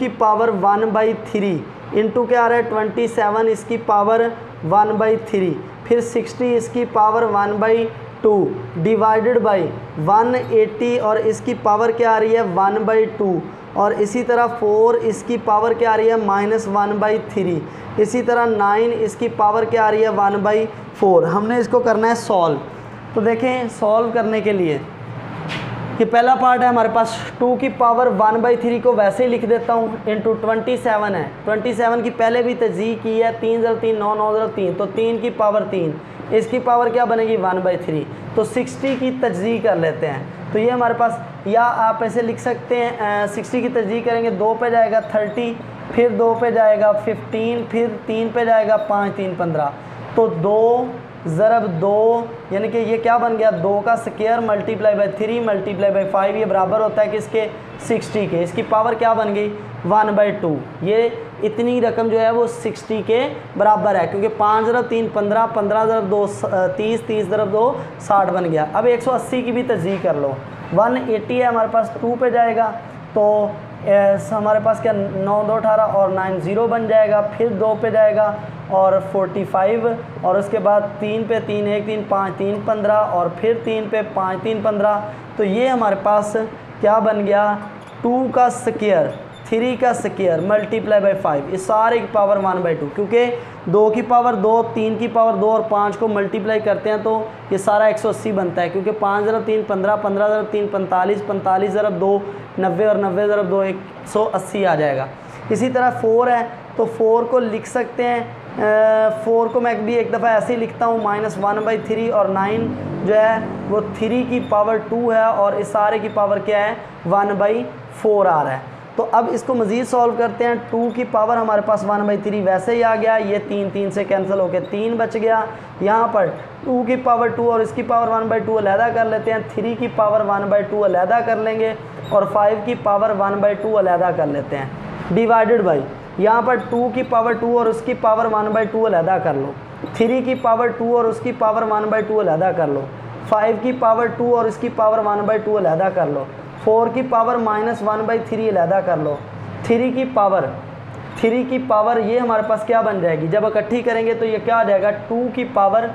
पावर 1/3 इंटू क्या आ रहा है 27, इसकी पावर 1/3, फिर 60 इसकी पावर 1/2 डिवाइडेड बाई 180 और इसकी पावर क्या आ रही है 1/2, और इसी तरह 4 इसकी पावर क्या आ रही है -1/3, इसी तरह 9 इसकी पावर क्या आ रही है 1/4। हमने इसको करना है सॉल्व। तो देखें सॉल्व करने के लिए ये पहला पार्ट है हमारे पास, 2 की पावर 1/3 को वैसे ही लिख देता हूँ, इंटू 27 है। 27 की पहले भी तज़ीह की है, 3 × 3 9 9 × 3, तो 3 की पावर 3, इसकी पावर क्या बनेगी 1/3। तो 60 की तज़ीह कर लेते हैं। तो ये हमारे पास, या आप ऐसे लिख सकते हैं 60 की तज़ीह करेंगे, 2 पे जाएगा 30, फिर 2 पे जाएगा 15, फिर 3 पे जाएगा 5 3 15। तो 2 ज़रब 2 यानी कि ये क्या बन गया, 2 का square multiply by 3 multiply by 5, ये बराबर होता है किसके 60 के। इसकी पावर क्या बन गई 1/2। ये इतनी रकम जो है वो 60 के बराबर है, क्योंकि 5 × 3 15, 15 × 2 30, 30 × 2 60 बन गया। अब 180 की भी तज़ीह कर लो, 180 है हमारे पास, 2 पे जाएगा तो हमारे पास क्या 9 2 18 और 9 0 बन जाएगा, फिर 2 पे जाएगा और 45, और उसके बाद 3 पे 3 1 3 5 3 15, और फिर 3 पे 5 3 15। तो ये हमारे पास क्या बन गया 2 का स्क्वायर 3 का स्क्वायर मल्टीप्लाई बाई 5, इस सारे की पावर 1/2, क्योंकि 2 की पावर 2, 3 की पावर 2 और 5 को मल्टीप्लाई करते हैं तो ये सारा 180 बनता है, क्योंकि 5 × 3 15, 15 × 3 45, 45 × 2 90 और 90 × 2 180 आ जाएगा। इसी तरह 4 है, तो 4 को लिख सकते हैं, 4 को मैं भी एक दफ़ा ऐसे ही लिखता हूँ -1/3, और 9 जो है वो 3 की पावर 2 है और इस सारे की पावर क्या है 1/4 आ रहा है। तो अब इसको मज़ीद सॉल्व करते हैं। 2 की पावर हमारे पास 1/3 वैसे ही आ गया, ये 3 3 से कैंसिल होकर 3 बच गया। यहाँ पर 2 की पावर 2 और इसकी पावर 1/2 अलहदा कर लेते हैं, 3 की पावर 1/2 अलहदा कर लेंगे और 5 की पावर 1/2 अलहदा कर लेते हैं, डिवाइडेड बाई यहाँ पर 2 की पावर 2 और उसकी पावर 1/2 अलहदा कर लो, 3 की पावर 2 और उसकी पावर 1/2 अलहदा कर लो, 5 की पावर 2 और इसकी पावर 1/2 अलहदा कर लो, 4 की पावर -1/3 अलहदा कर लो, 3 की पावर ये हमारे पास क्या बन जाएगी, जब इकट्ठी करेंगे तो ये क्या आ जाएगा 2 की पावर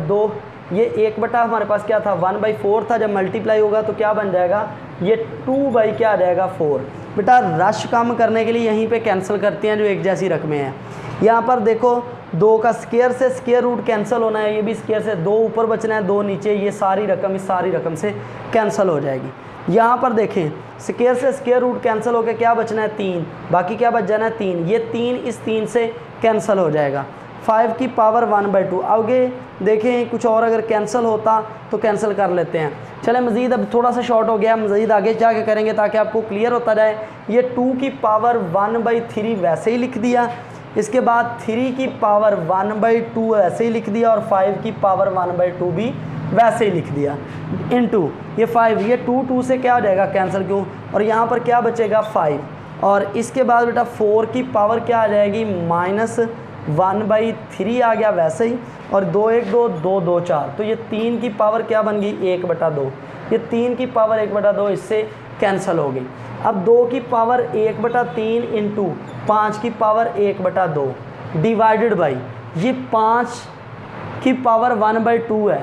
2, ये 1 हमारे पास क्या था 1/4 था, जब मल्टीप्लाई होगा तो क्या बन जाएगा ये 2 क्या आ जाएगा 4। बेटा रश कम करने के लिए यहीं पे कैंसिल करते हैं जो एक जैसी रकमें हैं। यहाँ पर देखो 2 का स्क्वायर से स्क्वायर रूट कैंसिल होना है, ये भी स्क्वायर से 2 ऊपर बचना है 2 नीचे, ये सारी रकम इस सारी रकम से कैंसिल हो जाएगी। यहाँ पर देखें स्क्वायर से स्क्वायर रूट कैंसिल होकर क्या बचना है 3, बाकी क्या बच जाना है 3, ये 3 इस 3 से कैंसिल हो जाएगा। 5 की पावर 1/2, आगे देखें कुछ और अगर कैंसिल होता तो कैंसिल कर लेते हैं। चलें मज़ीद अब थोड़ा सा शॉर्ट हो गया, मज़ीद आगे जाके करेंगे ताकि आपको क्लियर होता जाए। ये 2 की पावर 1/3 वैसे ही लिख दिया, इसके बाद 3 की पावर 1/2 ऐसे ही लिख दिया और 5 की पावर 1/2 भी वैसे ही लिख दिया, इनटू ये 5, ये 2 2 से क्या हो जाएगा कैंसिल क्यों, और यहाँ पर क्या बचेगा 5। और इसके बाद बेटा 4 की पावर क्या आ जाएगी -1/3 आ गया वैसे ही, और 2 1 2 2 2 4, तो ये 3 की पावर क्या बन गई 1/2, ये 3 की पावर 1/2 इससे कैंसिल हो गई। अब 2 की पावर 1/3 इंटू 5 की पावर 1/2 डिवाइडेड बाई ये 5 की पावर 1/2 है,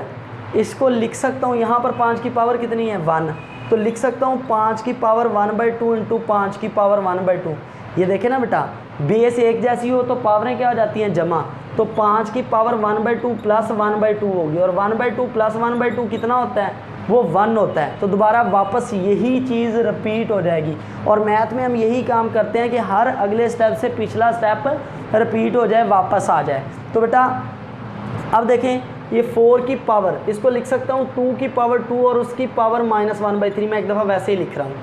इसको लिख सकता हूँ, यहाँ पर 5 की पावर कितनी है 1, तो लिख सकता हूँ 5 की पावर 1/2 इंटू 5 की पावर 1/2। ये देखें ना बेटा, बेस एक जैसी हो तो पावरें क्या हो जाती हैं जमा, तो 5 की पावर 1/2 प्लस 1/2 होगी, और 1/2 प्लस 1/2 कितना होता है वो 1 होता है, तो दोबारा वापस यही चीज़ रिपीट हो जाएगी। और मैथ में हम यही काम करते हैं कि हर अगले स्टेप से पिछला स्टेप रिपीट हो जाए, वापस आ जाए। तो बेटा अब देखें ये 4 की पावर, इसको लिख सकता हूँ 2 की पावर 2 और उसकी पावर -1/3, मैं एक दफ़ा वैसे ही लिख रहा हूँ।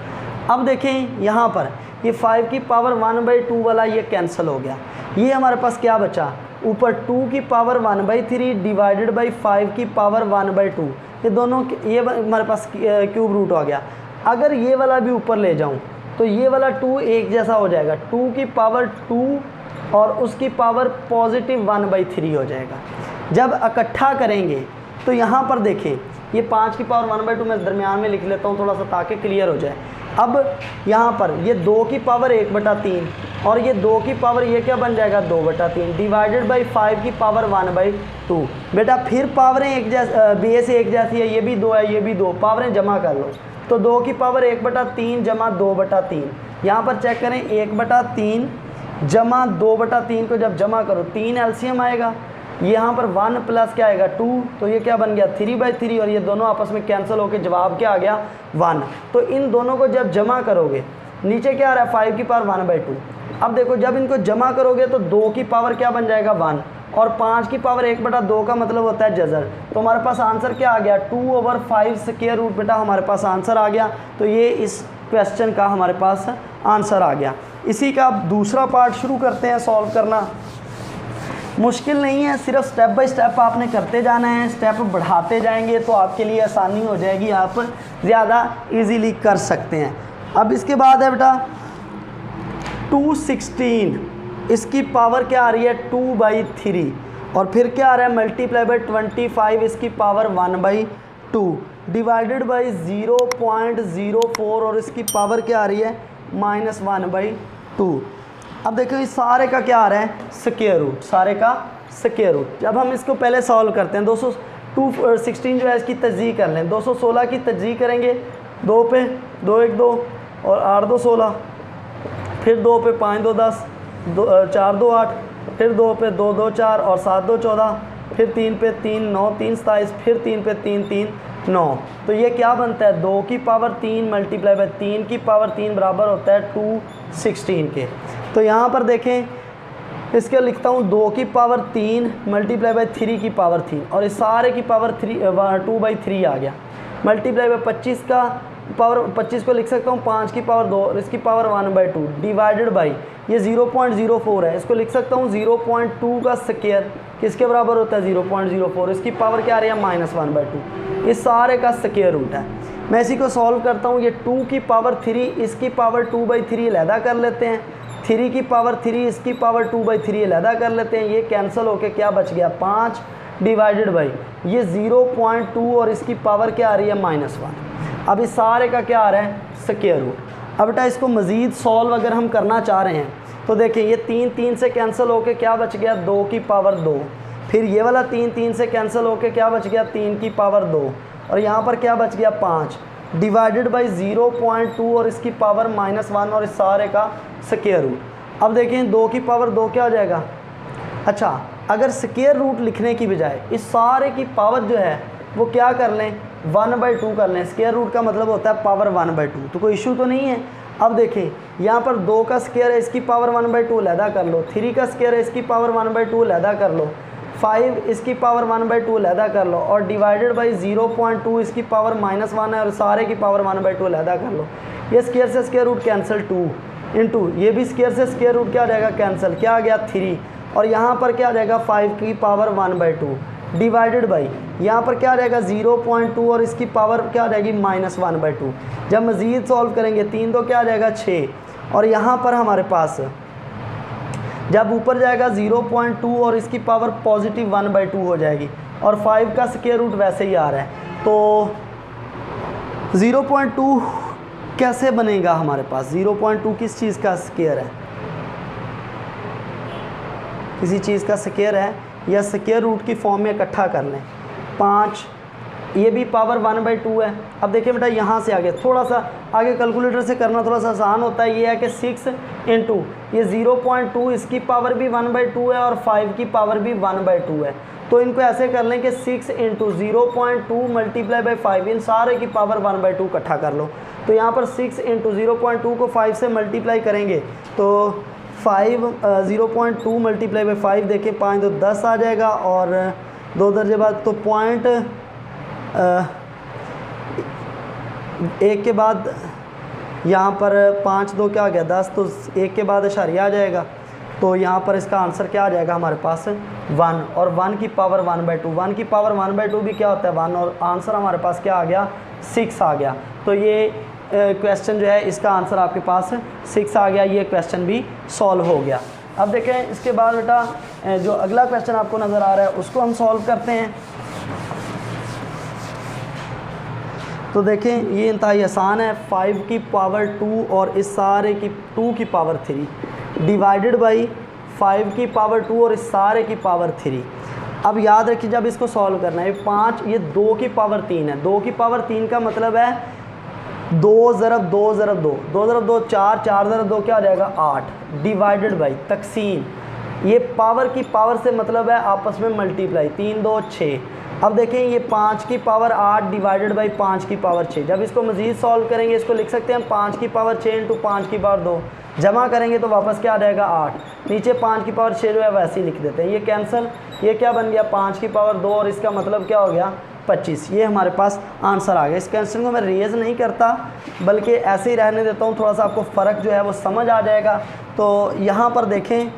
अब देखें यहाँ पर ये 5 की पावर 1/2 वाला ये कैंसिल हो गया, ये हमारे पास क्या बचा, ऊपर 2 की पावर 1/3 डिवाइडेड बाई 5 की पावर 1/2, ये दोनों ये हमारे पास क्यूब रूट हो गया। अगर ये वाला भी ऊपर ले जाऊँ तो ये वाला 2 एक जैसा हो जाएगा, 2 की पावर 2 और उसकी पावर +1/3 हो जाएगा। जब इकट्ठा करेंगे तो यहाँ पर देखें ये 5 की पावर 1/2 मैं दरमियान में लिख लेता हूँ थोड़ा सा ताकि क्लियर हो जाए। अब यहाँ पर ये 2 की पावर 1/3 और ये 2 की पावर ये क्या बन जाएगा 2/3 डिवाइडेड बाई 5 की पावर 1/2। बेटा फिर पावरें एक जैसे बेस एक जैसी है, ये भी 2 है ये भी 2, पावरें जमा कर लो, तो 2 की पावर 1/3 जमा 2/3, यहाँ पर चेक करें 1/3 जमा 2/3 को जब जमा करो 3 एलसीएम आएगा, यहाँ पर 1 प्लस क्या आएगा 2, तो ये क्या बन गया 3/3, और ये दोनों आपस में कैंसिल होकर जवाब क्या आ गया 1। तो इन दोनों को जब जमा करोगे नीचे क्या आ रहा है 5 की पावर 1/2। अब देखो जब इनको जमा करोगे तो 2 की पावर क्या बन जाएगा 1 और 5 की पावर 1/2 का मतलब होता है जज़र, तो हमारे पास आंसर क्या आ गया 2/5 स्क्वायर रूट, बेटा हमारे पास आंसर आ गया। तो ये इस क्वेश्चन का हमारे पास आंसर आ गया। इसी का अब दूसरा पार्ट शुरू करते हैं सॉल्व करना। मुश्किल नहीं है, सिर्फ स्टेप बाय स्टेप आपने करते जाना है, स्टेप बढ़ाते जाएंगे तो आपके लिए आसानी हो जाएगी, आप ज़्यादा इजीली कर सकते हैं। अब इसके बाद है बेटा 216, इसकी पावर क्या आ रही है 2/3, और फिर क्या आ रहा है मल्टीप्लाई बाई 25 इसकी पावर 1/2 डिवाइडेड बाई 0.04 और इसकी पावर क्या आ रही है -1/2। अब देखो इस सारे का क्या आ रहा है स्क्वायर रूट, सारे का स्क्वायर रूट। जब हम इसको पहले सॉल्व करते हैं 216 जो है इसकी तज्जीह कर लें, 216 की तज्जीह करेंगे 2 पे 2 1 2 और 8 2 16, फिर 2 पे 5 2 10, 4 2 8, फिर 2 पे 2 2 4 और 7 2 14, फिर 3 पे 3 9 3 27, फिर 3 पे 3 3 9। तो ये क्या बनता है 2 की पावर 3 मल्टीप्लाई बाई 3 की पावर 3 बराबर होता है 216 के। तो यहाँ पर देखें इसके लिखता हूँ 2 की पावर 3 मल्टीप्लाई बाई 3 की पावर 3 और इस सारे की पावर 2/3 आ गया, मल्टीप्लाई बाई 25 का पावर 25 को लिख सकता हूँ 5 की पावर 2 और इसकी पावर 1/2 डिवाइडेड बाई ये 0.04 है, इसको लिख सकता हूँ 0.2 का स्क्वायर किसके बराबर होता है 0.04, इसकी पावर क्या आ रही है -1/2, इस सारे का स्क्वायर रूट है। मैं इसी को सॉल्व करता हूँ, ये 2 की पावर 3 इसकी पावर 2/3 अलहदा कर लेते हैं, 3 की पावर 3 इसकी पावर 2/3 अलहदा कर लेते हैं, ये कैंसिल होके क्या बच गया 5 डिवाइडेड बाई ये 0.2 और इसकी पावर क्या आ रही है -1। अब इस सारे का क्या आ रहा है स्क्वायर रूट। अब बेटा इसको मज़ीद सॉल्व अगर हम करना चाह रहे हैं तो देखें ये 3 से कैंसिल होके क्या बच गया 2 की पावर 2, फिर ये वाला 3 से कैंसिल होके क्या बच गया 3 की पावर 2 और यहाँ पर क्या बच गया 5 डिवाइडेड बाई 0.2 और इसकी पावर -1 और इस सारे का स्क्वायर रूट। अब देखें 2 की पावर 2 क्या हो जाएगा, अच्छा अगर स्क्वायर रूट लिखने की बजाय इस सारे की पावर जो है वो क्या कर लें 1/2 कर लें, स्क्वायर रूट का मतलब होता है पावर 1/2, तो कोई इशू तो नहीं है। अब देखें यहाँ पर 2 का स्क्वायर है इसकी पावर 1/2 अलहदा कर लो, 3 का स्क्वायर है इसकी पावर 1/2 अलहदा कर लो, 5 इसकी पावर 1/2 अलहदा कर लो और डिवाइडेड बाई 0.2 इसकी पावर -1 है और सारे की पावर 1/2 अलहदा कर लो। ये स्क्वायर से स्क्वायर रूट कैंसिल 2 इंटू ये भी स्क्वायर से स्क्वायर रूट क्या आ जाएगा कैंसिल, क्या आ गया 3 और यहाँ पर क्या आ जाएगा 5 की पावर 1/2 डिवाइडेड बाई यहाँ पर क्या आ जाएगा 0.2 और इसकी पावर क्या आ जाएगी -1/2। जब मज़ीद सॉल्व करेंगे 3 तो क्या आ जाएगा 6 और यहाँ पर हमारे पास जब ऊपर जाएगा 0.2 और इसकी पावर पॉजिटिव 1/2 हो जाएगी, और 5 का स्क्वायर रूट वैसे ही आ रहा है। तो 0.2 कैसे बनेगा हमारे पास? 0.2 किस चीज़ का स्क्वायर है? किसी चीज़ का स्क्वायर है, या स्क्वायर रूट की फॉर्म में इकट्ठा कर लें। 5, ये भी पावर 1/2 है। अब देखिए बेटा, यहाँ से आगे थोड़ा सा आगे कैलकुलेटर से करना थोड़ा सा आसान होता है। ये है कि 6 इंटू ये 0.2, इसकी पावर भी 1/2 है और 5 की पावर भी 1/2 है। तो इनको ऐसे कर लें कि 6 इंटू 0.2 मल्टीप्लाई बाई 5, इन सारे की पावर 1/2 इकट्ठा कर लो। तो यहाँ पर 6 इंटू 0.2 को 5 से मल्टीप्लाई करेंगे तो 0.2 मल्टीप्लाई बाई 5, देखें 5 तो 10 आ जाएगा, और 2 दर्जे बाद तो पॉइंट 1 के बाद यहाँ पर 5 2 क्या आ गया 10, तो 1 के बाद इशारिया आ जाएगा। तो यहाँ पर इसका आंसर क्या आ जाएगा हमारे पास 1, और 1 की पावर 1/2, 1 की पावर 1/2 भी क्या होता है 1, और आंसर हमारे पास क्या आ गया 6 आ गया। तो ये क्वेश्चन जो है इसका आंसर आपके पास 6 आ गया। ये क्वेश्चन भी सॉल्व हो गया। अब देखें इसके बाद बेटा जो अगला क्वेश्चन आपको नज़र आ रहा है उसको हम सॉल्व करते हैं। तो देखें ये इंतहाई आसान है। 5 की पावर 2 और इस सारे की 2 की पावर 3 डिवाइडेड बाई 5 की पावर 2 और इस सारे की पावर 3। अब याद रखिए जब इसको सॉल्व करना है 5, ये 2 की पावर 3 है। 2 की पावर 3 का मतलब है 2 ज़रब 2 ज़रब 2, 2 ज़रब 2 4, 4 ज़रब 2 क्या आ जाएगा 8, डिवाइडेड बाई तकसीम। ये पावर की पावर से मतलब है आपस में मल्टीप्लाई, 3 2 6। अब देखें ये 5 की पावर 8 डिवाइडेड बाई 5 की पावर 6। जब इसको मज़ीद सॉल्व करेंगे इसको लिख सकते हैं 5 की पावर 6 इंटू 5 की पावर 2, जमा करेंगे तो वापस क्या आ जाएगा 8। नीचे 5 की पावर 6 जो है वैसे ही लिख देते हैं, ये कैंसिल। ये क्या बन गया 5 की पावर 2 और इसका मतलब क्या हो गया 25। ये हमारे पास आंसर आ गया। इस क्वेश्चन को मैं रेज नहीं करता बल्कि ऐसे ही रहने देता हूँ, थोड़ा सा आपको फ़र्क जो है वो समझ आ जाएगा। तो यहाँ पर देखें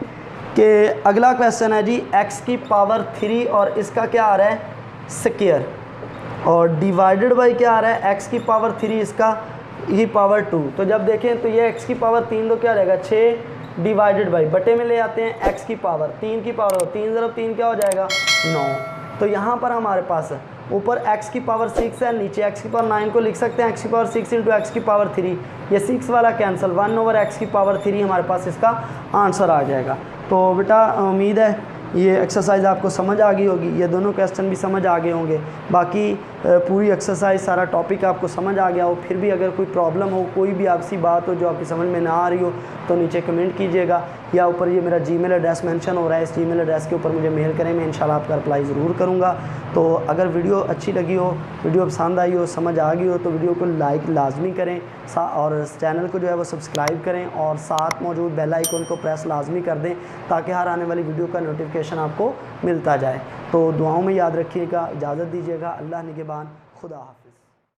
कि अगला क्वेश्चन है जी x की पावर 3 और इसका क्या आ रहा है स्क्वायर, और डिवाइडेड बाई क्या आ रहा है x की पावर 3 इसका ही पावर 2। तो जब देखें तो ये x की पावर 3 तो क्या आ जाएगा 6 डिवाइडेड बाई बटे में ले आते हैं x की पावर 3 की पावर 3 ज़रब 3 क्या हो जाएगा 9। तो यहाँ पर हमारे पास ऊपर x की पावर 6 है, नीचे x की पावर 9 को लिख सकते हैं x की पावर 6 इंटू x की पावर 3। ये 6 वाला कैंसिल, 1 ओवर x की पावर 3 हमारे पास इसका आंसर आ जाएगा। तो बेटा उम्मीद है ये एक्सरसाइज आपको समझ आ गई होगी, ये दोनों क्वेश्चन भी समझ आ गए होंगे। बाकी पूरी एक्सरसाइज सारा टॉपिक आपको समझ आ गया हो। फिर भी अगर कोई प्रॉब्लम हो, कोई भी आपसी बात हो जो आपकी समझ में ना आ रही हो तो नीचे कमेंट कीजिएगा, या ऊपर ये मेरा जीमेल एड्रेस मेंशन हो रहा है, इस जीमेल एड्रेस के ऊपर मुझे मेल करें, मैं इंशाल्लाह आपका रिप्लाई ज़रूर करूँगा। तो अगर वीडियो अच्छी लगी हो, वीडियो पसंद आई हो, समझ आ गई हो तो वीडियो को लाइक लाजमी करें और चैनल को जो है वो सब्सक्राइब करें और साथ मौजूद बेल आइकन को प्रेस लाजमी कर दें ताकि हर आने वाली वीडियो का नोटिफिकेशन आपको मिलता जाए। तो दुआओं में याद रखिएगा, इजाज़त दीजिएगा। अल्लाह निगहबान, खुदा हाफ़िज़।